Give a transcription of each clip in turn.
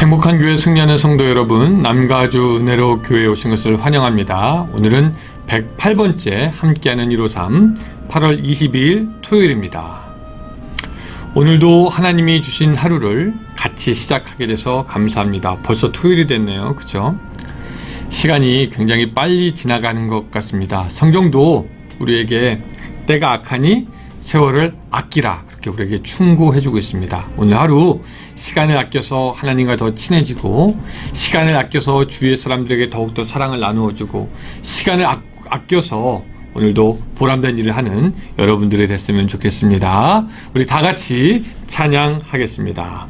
행복한 교회 승리하는 성도 여러분, 남가주 은혜로 교회에 오신 것을 환영합니다. 오늘은 108번째 함께하는 153, 8월 22일 토요일입니다. 오늘도 하나님이 주신 하루를 같이 시작하게 돼서 감사합니다. 벌써 토요일이 됐네요. 그죠? 시간이 굉장히 빨리 지나가는 것 같습니다. 성경도 우리에게 때가 악하니 세월을 아끼라, 그렇게 우리에게 충고해주고 있습니다. 오늘 하루 시간을 아껴서 하나님과 더 친해지고, 시간을 아껴서 주위의 사람들에게 더욱더 사랑을 나누어주고, 시간을 아껴서 오늘도 보람된 일을 하는 여러분들이 됐으면 좋겠습니다. 우리 다 같이 찬양하겠습니다.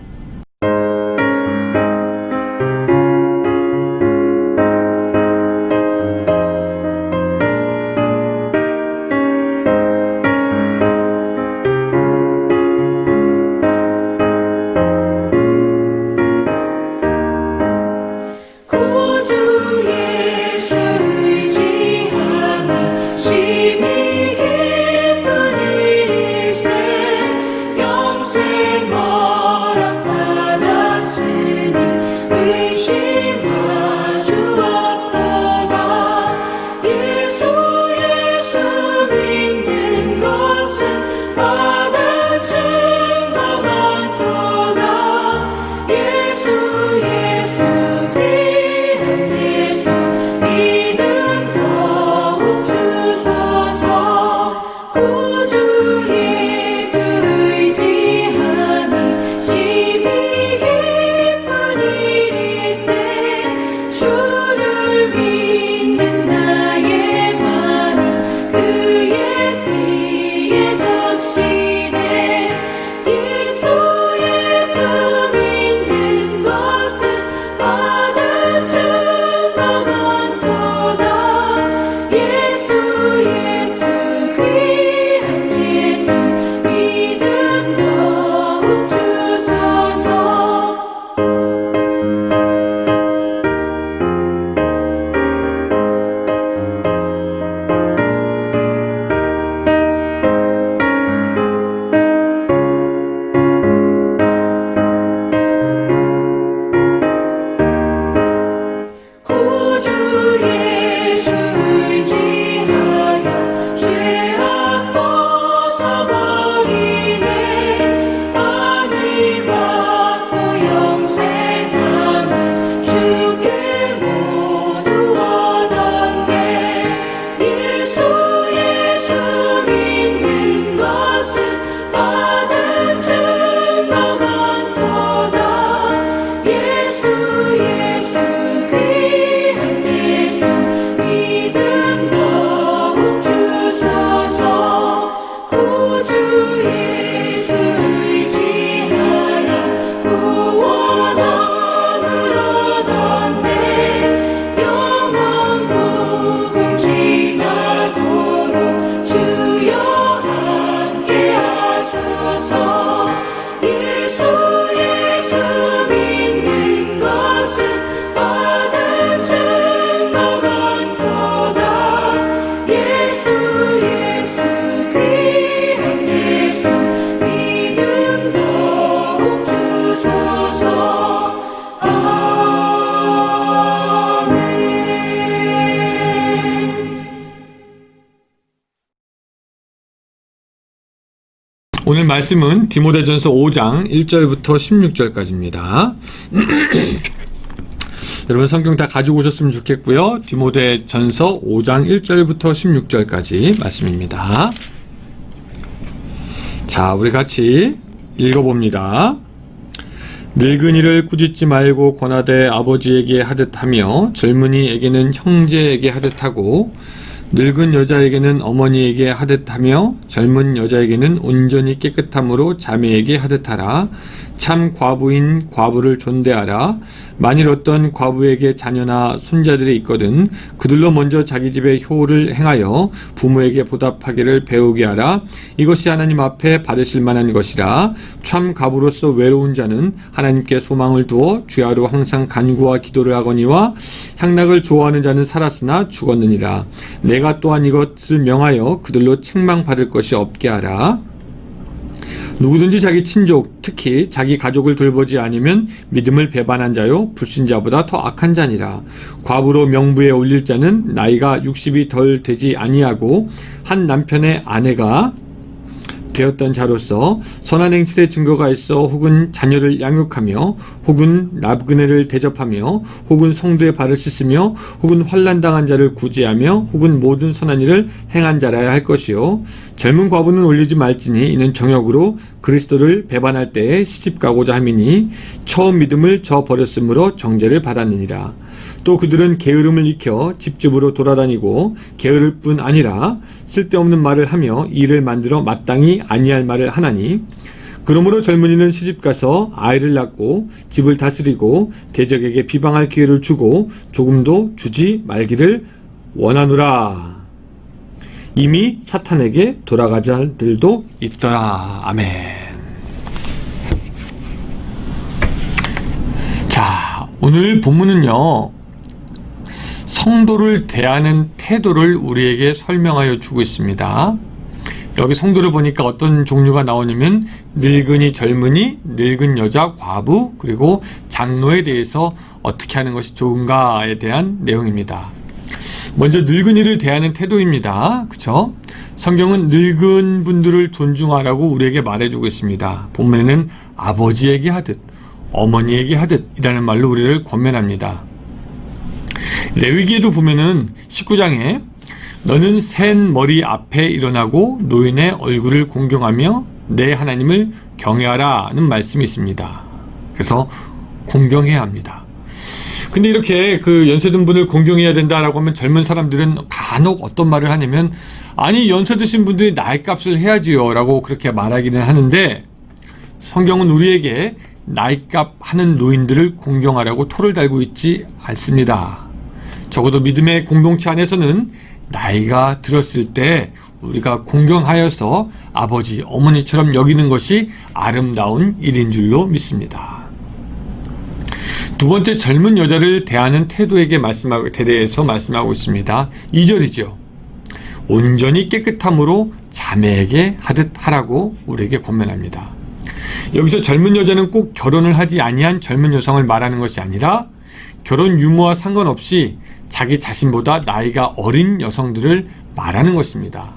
오늘 말씀은 디모데전서 5장 1절부터 16절까지입니다. 여러분 성경 다 가지고 오셨으면 좋겠고요. 디모데전서 5장 1절부터 16절까지 말씀입니다. 자, 우리 같이 읽어봅니다. 늙은이를 꾸짖지 말고 권하되 아버지에게 하듯하며, 젊은이에게는 형제에게 하듯하고, 늙은 여자에게는 어머니에게 하듯하며, 젊은 여자에게는 온전히 깨끗함으로 자매에게 하듯하라. 참 과부인 과부를 존대하라. 만일 어떤 과부에게 자녀나 손자들이 있거든 그들로 먼저 자기 집에 효를 행하여 부모에게 보답하기를 배우게 하라. 이것이 하나님 앞에 받으실 만한 것이라. 참 과부로서 외로운 자는 하나님께 소망을 두어 주야로 항상 간구와 기도를 하거니와, 향락을 좋아하는 자는 살았으나 죽었느니라. 내가 또한 이것을 명하여 그들로 책망받을 것이 없게 하라. 누구든지 자기 친족, 특히 자기 가족을 돌보지 않으면 믿음을 배반한 자요 불신자보다 더 악한 자니라. 과부로 명부에 올릴 자는 나이가 60이 덜 되지 아니하고 한 남편의 아내가 되었던 자로서 선한 행실의 증거가 있어 혹은 자녀를 양육하며 혹은 나그네를 대접하며 혹은 성도의 발을 씻으며 혹은 환난당한 자를 구제하며 혹은 모든 선한 일을 행한 자라야 할 것이요 젊은 과부는 올리지 말지니 이는 정욕으로 그리스도를 배반할 때에 시집가고자 함이니 처음 믿음을 저버렸으므로 정죄를 받았느니라. 또 그들은 게으름을 익혀 집집으로 돌아다니고 게으를 뿐 아니라 쓸데없는 말을 하며 일을 만들어 마땅히 아니할 말을 하나니 그러므로 젊은이는 시집가서 아이를 낳고 집을 다스리고 대적에게 비방할 기회를 주고 조금도 주지 말기를 원하노라. 이미 사탄에게 돌아가자 들도 있더라. 아멘. 자, 오늘 본문은요, 성도를 대하는 태도를 우리에게 설명하여 주고 있습니다. 여기 성도를 보니까 어떤 종류가 나오냐면 늙은이, 젊은이, 늙은 여자, 과부, 그리고 장로에 대해서 어떻게 하는 것이 좋은가에 대한 내용입니다. 먼저 늙은이를 대하는 태도입니다. 그렇죠? 성경은 늙은 분들을 존중하라고 우리에게 말해주고 있습니다. 본문에는 아버지에게 하듯, 어머니에게 하듯 이라는 말로 우리를 권면합니다. 레위기에도 보면은 19장에 너는 센 머리 앞에 일어나고 노인의 얼굴을 공경하며 내 하나님을 경외하라는 말씀이 있습니다. 그래서 공경해야 합니다. 근데 이렇게 그 연세 든 분을 공경해야 된다라고 하면 젊은 사람들은 간혹 어떤 말을 하냐면 아니 연세 드신 분들이 나이 값을 해야지요 라고 그렇게 말하기는 하는데 성경은 우리에게 나이값 하는 노인들을 공경하라고 토를 달고 있지 않습니다. 적어도 믿음의 공동체 안에서는 나이가 들었을 때 우리가 공경하여서 아버지, 어머니처럼 여기는 것이 아름다운 일인 줄로 믿습니다. 두 번째, 젊은 여자를 대하는 태도에게 대해서 말씀하고 있습니다. 2절이죠. 온전히 깨끗함으로 자매에게 하듯 하라고 우리에게 권면합니다. 여기서 젊은 여자는 꼭 결혼을 하지 아니한 젊은 여성을 말하는 것이 아니라 결혼 유무와 상관없이 자기 자신보다 나이가 어린 여성들을 말하는 것입니다.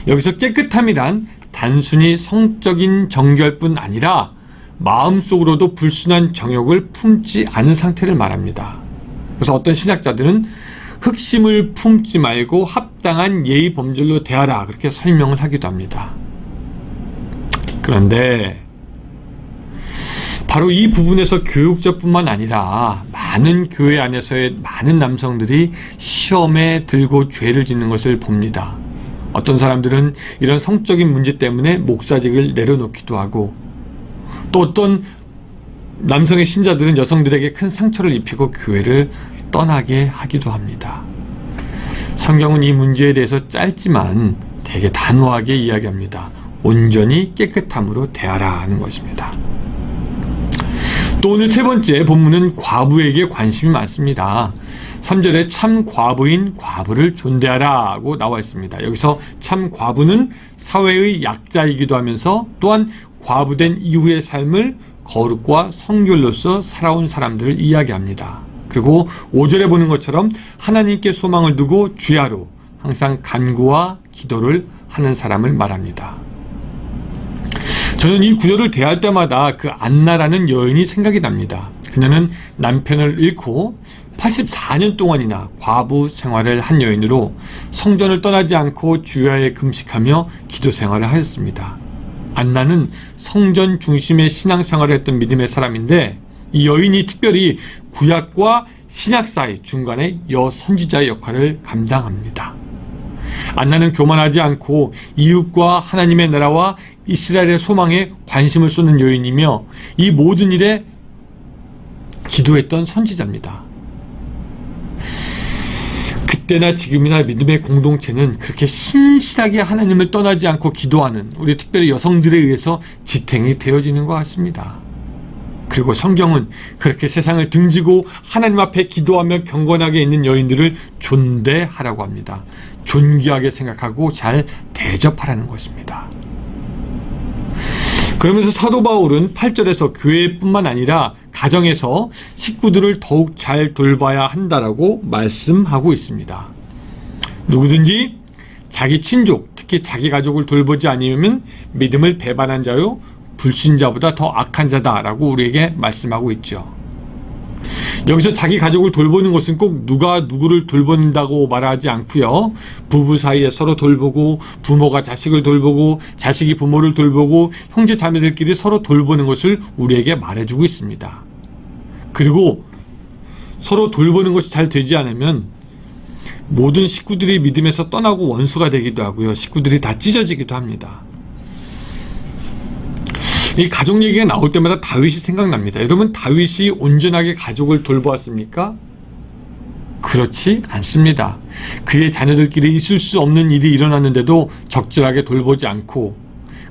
여기서 깨끗함이란 단순히 성적인 정결뿐 아니라 마음속으로도 불순한 정욕을 품지 않은 상태를 말합니다. 그래서 어떤 신학자들은 흑심을 품지 말고 합당한 예의 범절로 대하라 그렇게 설명을 하기도 합니다. 그런데 바로 이 부분에서 교육자뿐만 아니라 많은 교회 안에서의 많은 남성들이 시험에 들고 죄를 짓는 것을 봅니다. 어떤 사람들은 이런 성적인 문제 때문에 목사직을 내려놓기도 하고 또 어떤 남성의 신자들은 여성들에게 큰 상처를 입히고 교회를 떠나게 하기도 합니다. 성경은 이 문제에 대해서 짧지만 되게 단호하게 이야기합니다. 온전히 깨끗함으로 대하라 하는 것입니다. 또 오늘 세 번째 본문은 과부에게 관심이 많습니다. 3절에 참 과부인 과부를 존대하라고 나와 있습니다. 여기서 참 과부는 사회의 약자이기도 하면서 또한 과부된 이후의 삶을 거룩과 성결로서 살아온 사람들을 이야기합니다. 그리고 5절에 보는 것처럼 하나님께 소망을 두고 주야로 항상 간구와 기도를 하는 사람을 말합니다. 저는 이 구절을 대할 때마다 그 안나라는 여인이 생각이 납니다. 그녀는 남편을 잃고 84년 동안이나 과부 생활을 한 여인으로 성전을 떠나지 않고 주야에 금식하며 기도 생활을 하였습니다. 안나는 성전 중심의 신앙생활을 했던 믿음의 사람인데 이 여인이 특별히 구약과 신약 사이 중간에 여선지자의 역할을 감당합니다. 안나는 교만하지 않고 이웃과 하나님의 나라와 이스라엘의 소망에 관심을 쏟는 여인이며 이 모든 일에 기도했던 선지자입니다. 그때나 지금이나 믿음의 공동체는 그렇게 신실하게 하나님을 떠나지 않고 기도하는 우리 특별히 여성들에 의해서 지탱이 되어지는 것 같습니다. 그리고 성경은 그렇게 세상을 등지고 하나님 앞에 기도하며 경건하게 있는 여인들을 존대하라고 합니다. 존귀하게 생각하고 잘 대접하라는 것입니다. 그러면서 사도 바울은 8절에서 교회뿐만 아니라 가정에서 식구들을 더욱 잘 돌봐야 한다라고 말씀하고 있습니다. 누구든지 자기 친족, 특히 자기 가족을 돌보지 않으면 믿음을 배반한 자요 불신자보다 더 악한 자다라고 우리에게 말씀하고 있죠. 여기서 자기 가족을 돌보는 것은 꼭 누가 누구를 돌본다고 말하지 않고요. 부부 사이에 서로 돌보고, 부모가 자식을 돌보고, 자식이 부모를 돌보고, 형제 자매들끼리 서로 돌보는 것을 우리에게 말해주고 있습니다. 그리고 서로 돌보는 것이 잘 되지 않으면 모든 식구들이 믿음에서 떠나고 원수가 되기도 하고요. 식구들이 다 찢어지기도 합니다. 이 가족 얘기가 나올 때마다 다윗이 생각납니다. 여러분, 다윗이 온전하게 가족을 돌보았습니까? 그렇지 않습니다. 그의 자녀들끼리 있을 수 없는 일이 일어났는데도 적절하게 돌보지 않고,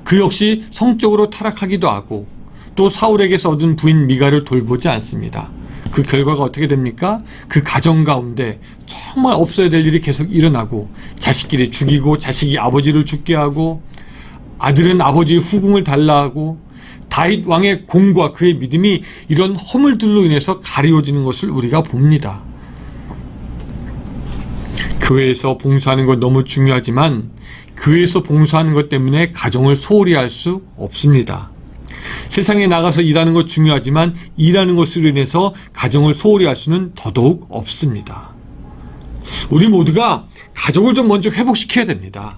그 역시 성적으로 타락하기도 하고, 또 사울에게서 얻은 부인 미가를 돌보지 않습니다. 그 결과가 어떻게 됩니까? 그 가정 가운데 정말 없어야 될 일이 계속 일어나고, 자식끼리 죽이고, 자식이 아버지를 죽게 하고, 아들은 아버지의 후궁을 달라 하고, 다윗 왕의 공과 그의 믿음이 이런 허물들로 인해서 가리워지는 것을 우리가 봅니다. 교회에서 봉사하는 것 너무 중요하지만 교회에서 봉사하는 것 때문에 가정을 소홀히 할 수 없습니다. 세상에 나가서 일하는 것 중요하지만 일하는 것으로 인해서 가정을 소홀히 할 수는 더더욱 없습니다. 우리 모두가 가족을 좀 먼저 회복시켜야 됩니다.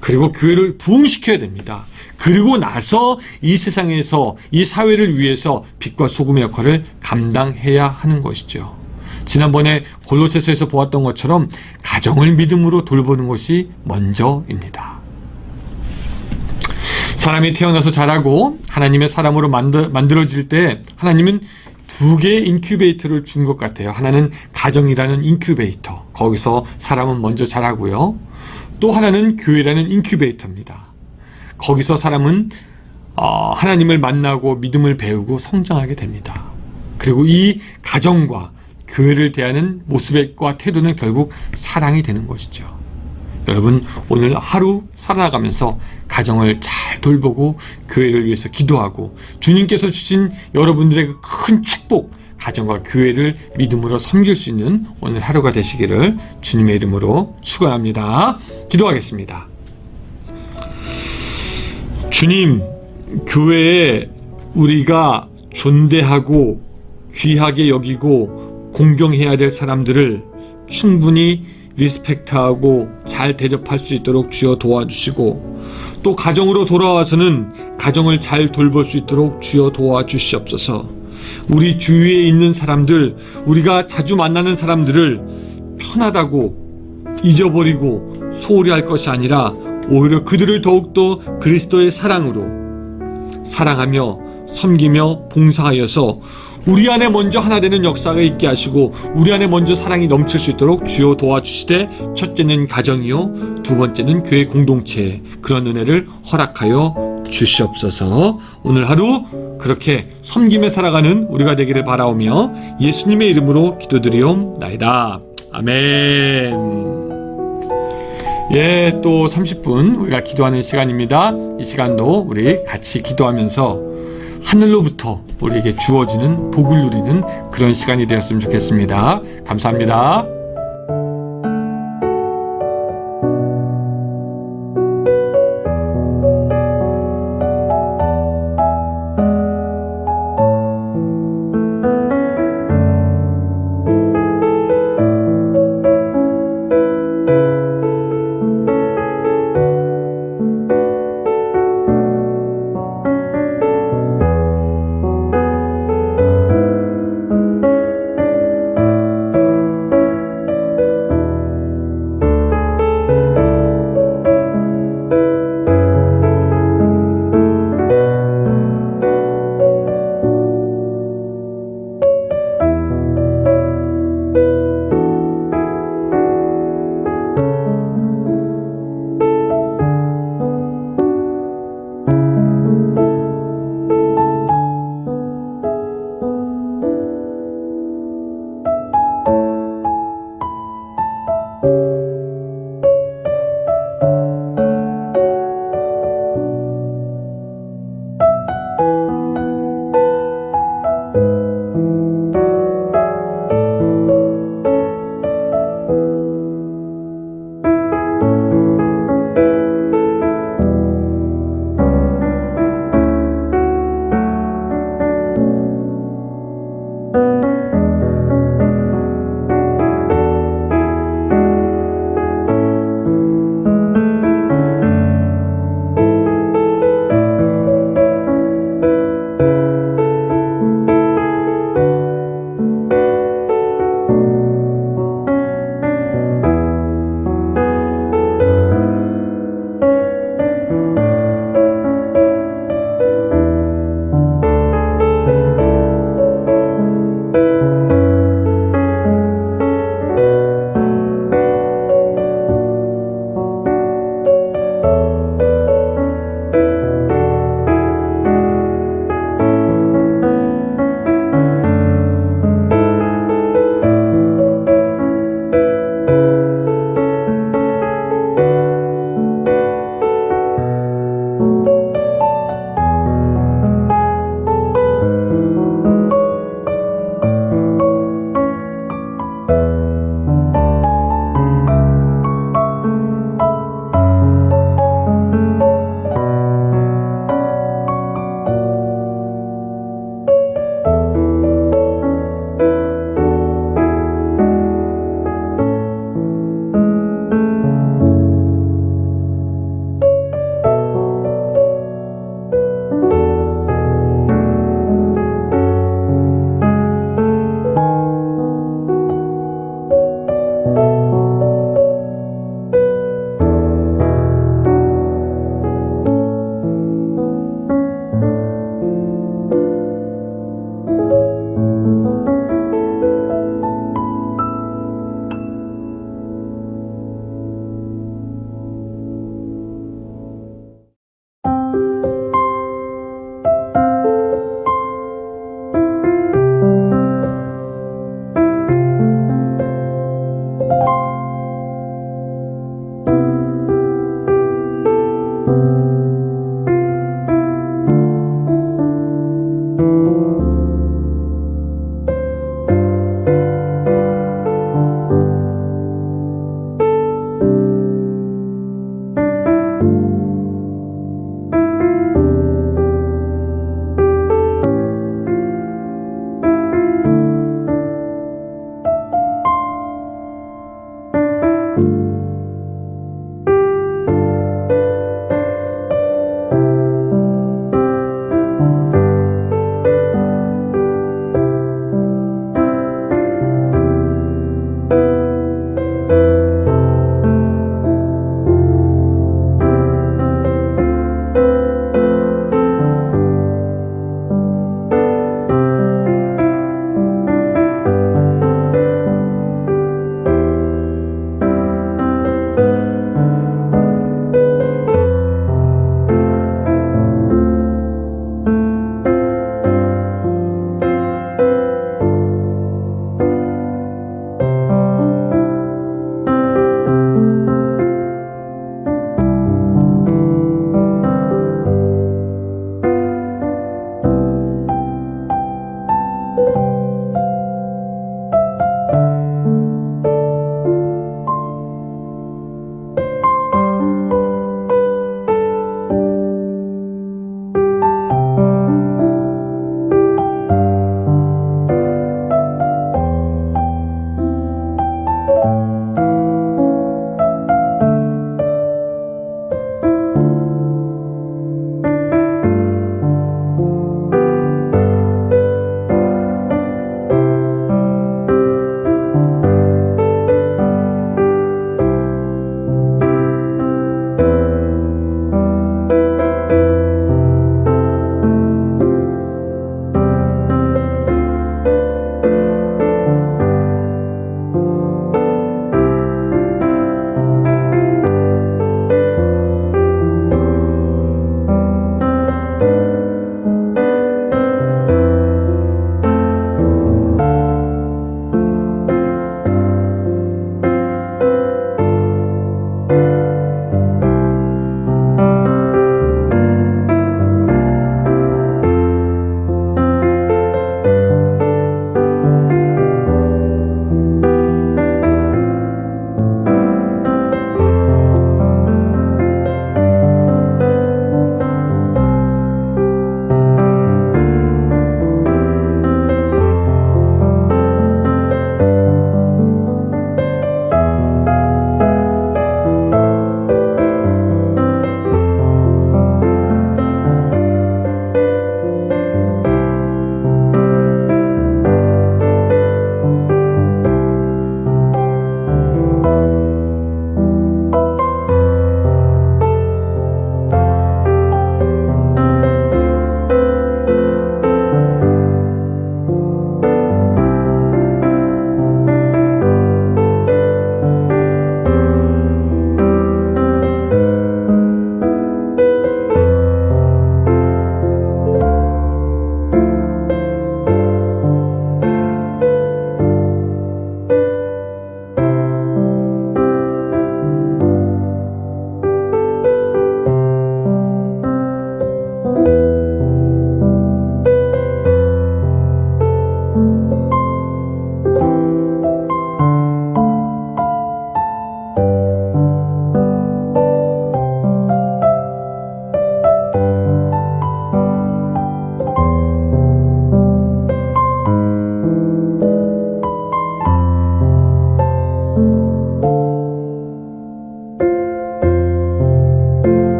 그리고 교회를 부흥시켜야 됩니다. 그리고 나서 이 세상에서 이 사회를 위해서 빛과 소금의 역할을 감당해야 하는 것이죠. 지난번에 골로새서에서 보았던 것처럼 가정을 믿음으로 돌보는 것이 먼저입니다. 사람이 태어나서 자라고 하나님의 사람으로 만들어질 때 하나님은 두 개의 인큐베이터를 준 것 같아요. 하나는 가정이라는 인큐베이터, 거기서 사람은 먼저 자라고요. 또 하나는 교회라는 인큐베이터입니다. 거기서 사람은 하나님을 만나고 믿음을 배우고 성장하게 됩니다. 그리고 이 가정과 교회를 대하는 모습과 태도는 결국 사랑이 되는 것이죠. 여러분, 오늘 하루 살아가면서 가정을 잘 돌보고 교회를 위해서 기도하고 주님께서 주신 여러분들의 그 큰 축복, 가정과 교회를 믿음으로 섬길 수 있는 오늘 하루가 되시기를 주님의 이름으로 축원합니다. 기도하겠습니다. 주님, 교회에 우리가 존대하고 귀하게 여기고 공경해야 될 사람들을 충분히 리스펙트하고 잘 대접할 수 있도록 주여 도와주시고, 또 가정으로 돌아와서는 가정을 잘 돌볼 수 있도록 주여 도와주시옵소서. 우리 주위에 있는 사람들, 우리가 자주 만나는 사람들을 편하다고 잊어버리고 소홀히 할 것이 아니라 오히려 그들을 더욱더 그리스도의 사랑으로 사랑하며 섬기며 봉사하여서 우리 안에 먼저 하나 되는 역사가 있게 하시고 우리 안에 먼저 사랑이 넘칠 수 있도록 주여 도와주시되, 첫째는 가정이요 두 번째는 교회 공동체, 그런 은혜를 허락하여 주시옵소서. 오늘 하루 그렇게 섬김에 살아가는 우리가 되기를 바라오며 예수님의 이름으로 기도드리옵나이다. 아멘. 예, 또 30분 우리가 기도하는 시간입니다. 이 시간도 우리 같이 기도하면서 하늘로부터 우리에게 주어지는 복을 누리는 그런 시간이 되었으면 좋겠습니다. 감사합니다.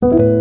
감사합니다.